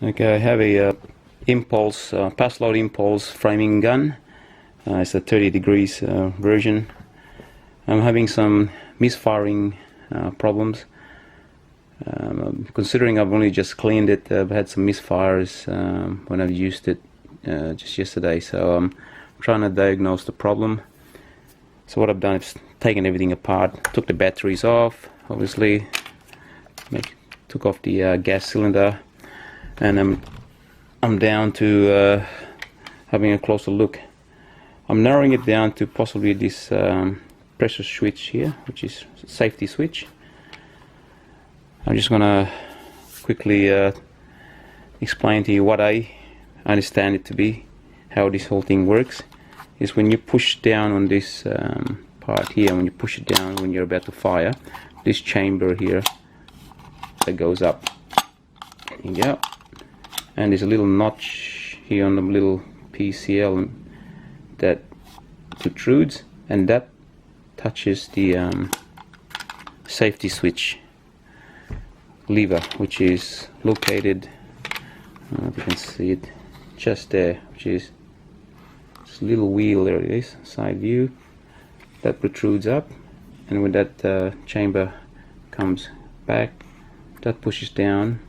Okay, I have a Impulse, Paslode Impulse framing gun. It's a 30 degrees version. I'm having some misfiring problems. Considering I've only just cleaned it, I've had some misfires when I've used it just yesterday, so I'm trying to diagnose the problem. So what I've done is taken everything apart, took the batteries off, obviously, took off the gas cylinder, and I'm down to having a closer look. I'm narrowing it down to possibly this pressure switch here, which is a safety switch. I'm just gonna quickly explain to you what I understand it to be. How this whole thing works is when you push down on this part here, when you push it down when you're about to fire, this chamber here that goes up. There you go. And there's a little notch here on the little PCL that protrudes, and that touches the safety switch lever, which is located, I don't know if you can see it, just there, which is this little wheel. There it is, side view, that protrudes up, and when that chamber comes back, that pushes down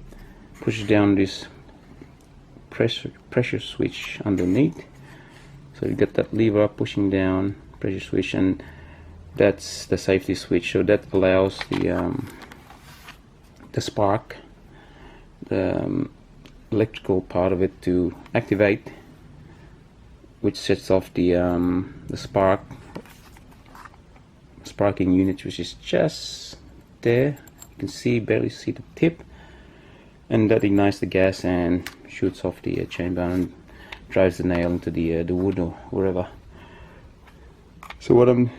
this pressure switch underneath. So you get that lever pushing down, pressure switch, and that's the safety switch. So that allows the spark, the electrical part of it, to activate, which sets off the sparking unit, which is just there. You can see, barely see the tip, and that ignites the gas and shoots off the chamber and drives the nail into the wood or wherever. So what I'm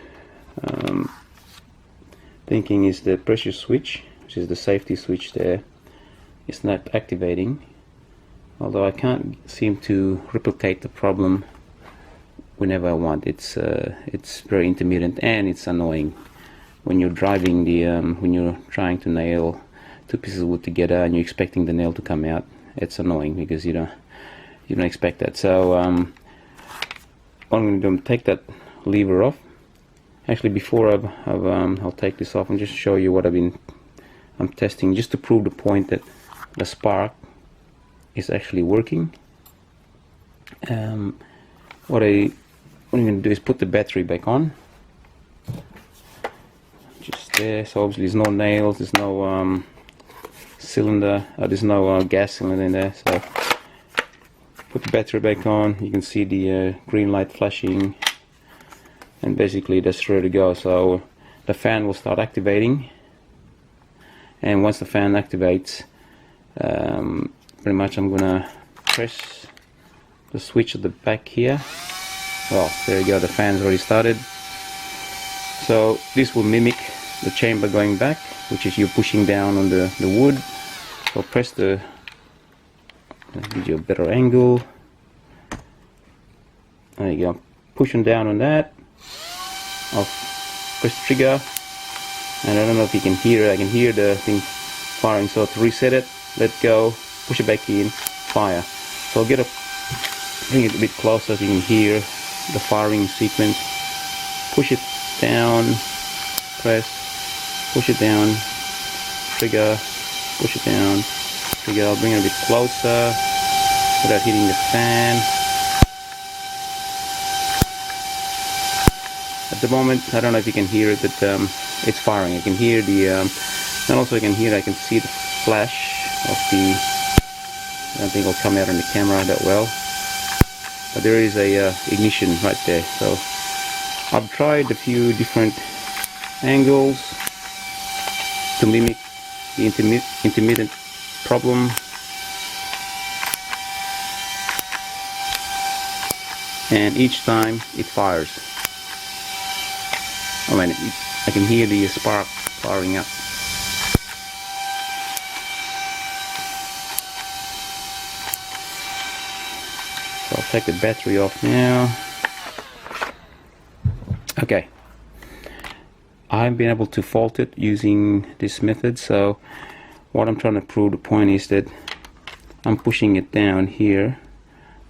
thinking is the pressure switch, which is the safety switch there, is not activating, although I can't seem to replicate the problem whenever I want. It's very intermittent, and it's annoying when you're driving when you're trying to nail two pieces of wood together and you're expecting the nail to come out. It's annoying because you don't expect that. So what I'm going to do is take that lever off. Actually, before I'll take this off and just show you what I'm testing, just to prove the point that the spark is actually working. What I'm going to do is put the battery back on, just there. So obviously there's no nails, there's no cylinder, there's no gas cylinder in there. So put the battery back on. You can see the green light flashing, and basically that's ready to go. So the fan will start activating, and once the fan activates, pretty much I'm gonna press the switch at the back here. Well, there you go, the fan's already started. So this will mimic the chamber going back, which is you pushing down on the wood. So press the, give you a better angle. There you go, pushing down on that. I'll press the trigger, and I don't know if you can hear it. I can hear the thing firing. So to reset it, let go, push it back in, fire. So I'll bring it a bit closer so you can hear the firing sequence. Push it down, press, push it down, trigger, push it down, trigger. I'll bring it a bit closer without hitting the fan. At the moment, I don't know if you can hear it, but it's firing. I can hear the, and also I can see the flash of the, I don't think it'll come out on the camera that well, but there is a ignition right there. So I've tried a few different angles to mimic the intermittent problem, and each time it fires. I mean, I can hear the spark firing up. So I'll take the battery off now. Okay, I've been able to fault it using this method. So what I'm trying to prove the point is that I'm pushing it down here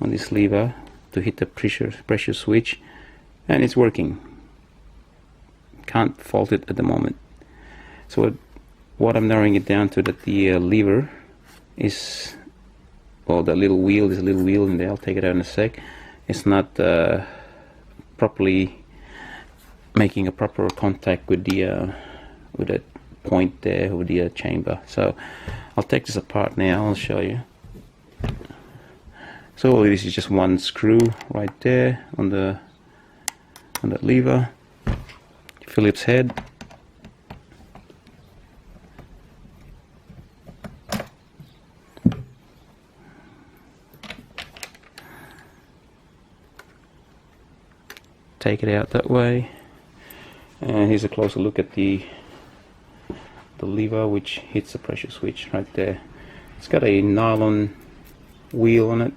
on this lever to hit the pressure switch, and it's working. Can't fault it at the moment. So what I'm narrowing it down to, that the lever is, well, the little wheel, there's a little wheel in there, I'll take it out in a sec. It's not properly making a proper contact with that point there with the chamber. So I'll take this apart now, I'll show you. So this is just one screw right there on that lever, Phillips head. Take it out that way, and here's a closer look at the lever which hits the pressure switch right there. It's got a nylon wheel on it.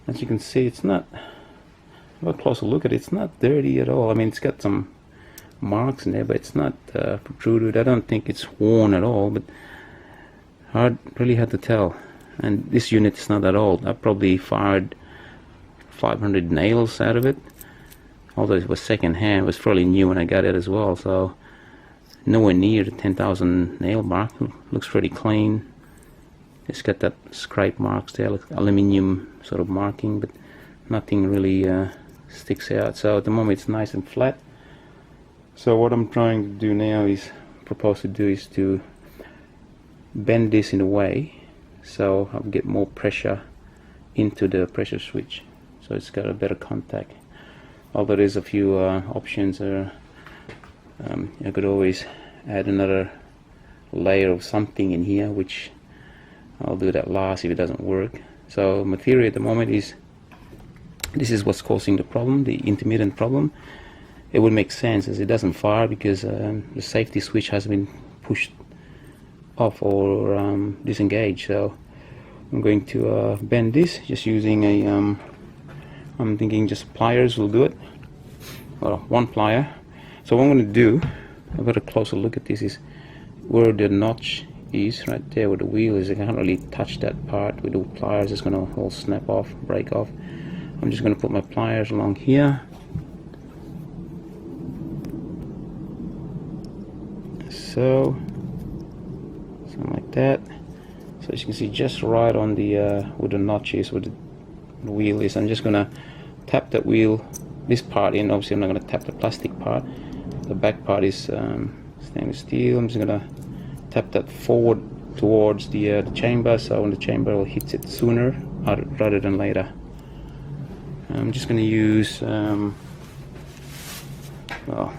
As you can see, it's not, have a closer look at it, it's not dirty at all. I mean, it's got some marks in there, but it's not protruded. I don't think it's worn at all, but really hard to tell. And this unit is not that old. I probably fired 500 nails out of it. Although it was second hand, it was fairly new when I got it as well, so nowhere near the 10,000 nail mark. Looks pretty clean. It's got that scrape marks there, like aluminium sort of marking, but nothing really sticks out. So at the moment it's nice and flat. So what I'm trying to do now is, to bend this in a way so I'll get more pressure into the pressure switch, so it's got a better contact. Although there's a few options, I could always add another layer of something in here, which I'll do that last if it doesn't work. So my theory at the moment is, this is what's causing the problem, the intermittent problem. It would make sense as it doesn't fire because the safety switch has been pushed off or disengaged. So I'm going to bend this just using a I'm thinking just pliers will do it. Well, one plier. So what I'm going to do, I've got a closer look at this, is where the notch is, right there where the wheel is. I can't really touch that part with the pliers. It's going to all snap off, break off. I'm just going to put my pliers along here. So, something like that. So as you can see, just right on the where the notch is, where the wheel is. I'm just going to tap that wheel, this part in. Obviously I'm not going to tap the plastic part. The back part is stainless steel. I'm just going to tap that forward towards the chamber, so when the chamber hits it sooner rather than later. I'm just going to use well, I'm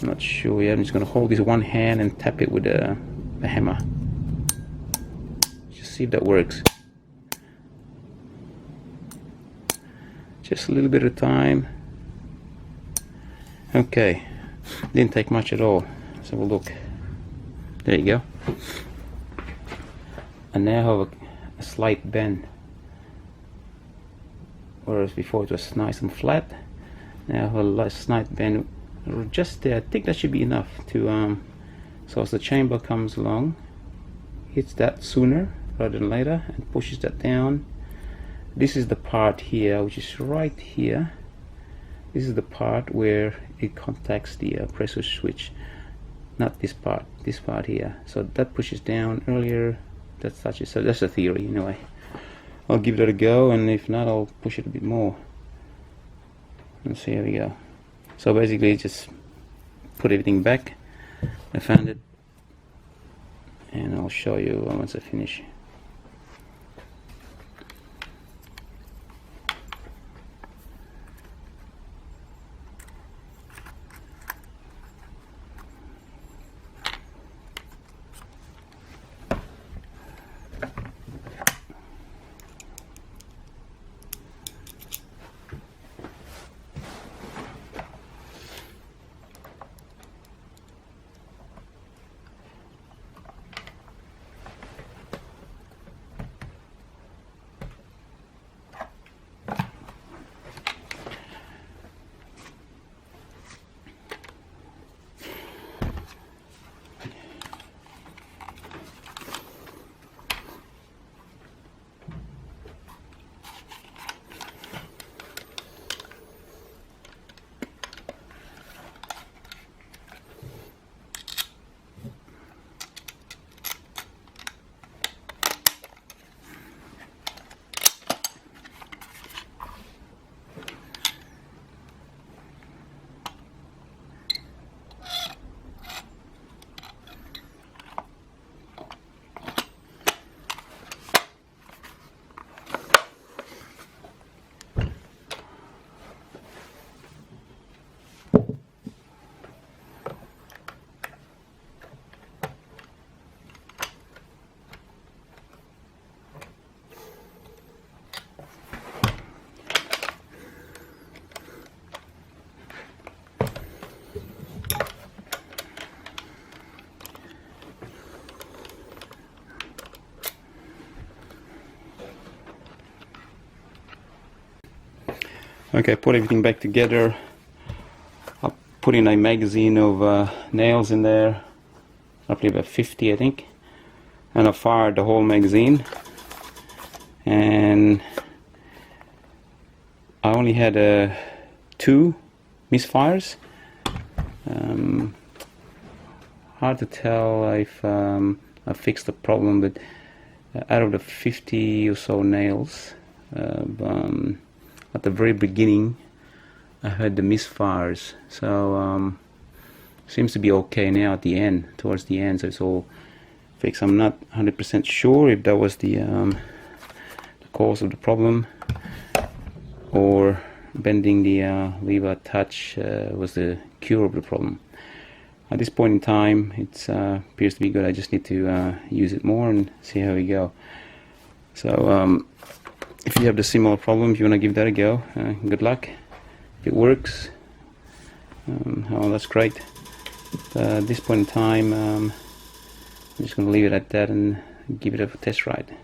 not sure yet. I'm just going to hold this one hand and tap it with a hammer. Just see if that works. Just a little bit of time. Okay, didn't take much at all. So we'll look. There you go. And now have a slight bend. Whereas before it was nice and flat. Now I have a slight bend just there. I think that should be enough to so as the chamber comes along, hits that sooner rather than later and pushes that down. This is the part here, which is right here. This is the part where it contacts the pressure switch, not this part here. So that pushes down earlier, that touches. So that's the theory anyway. I'll give that a go, and if not, I'll push it a bit more. Let's see how we go. So basically, just put everything back. I found it, and I'll show you once I finish. Okay, put everything back together. I put in a magazine of nails in there, roughly about 50 I think, and I fired the whole magazine, and I only had 2 misfires. Hard to tell if I fixed the problem, but out of the 50 or so nails, at the very beginning I had the misfires, so seems to be okay now at the end, towards the end, so it's all fixed. I'm not 100% sure if that was the cause of the problem, or bending the lever touch was the cure of the problem. At this point in time, it appears to be good. I just need to use it more and see how we go. So if you have the similar problem, if you want to give that a go, good luck. If it works, oh, that's great. At this point in time, I'm just going to leave it at that and give it a test ride.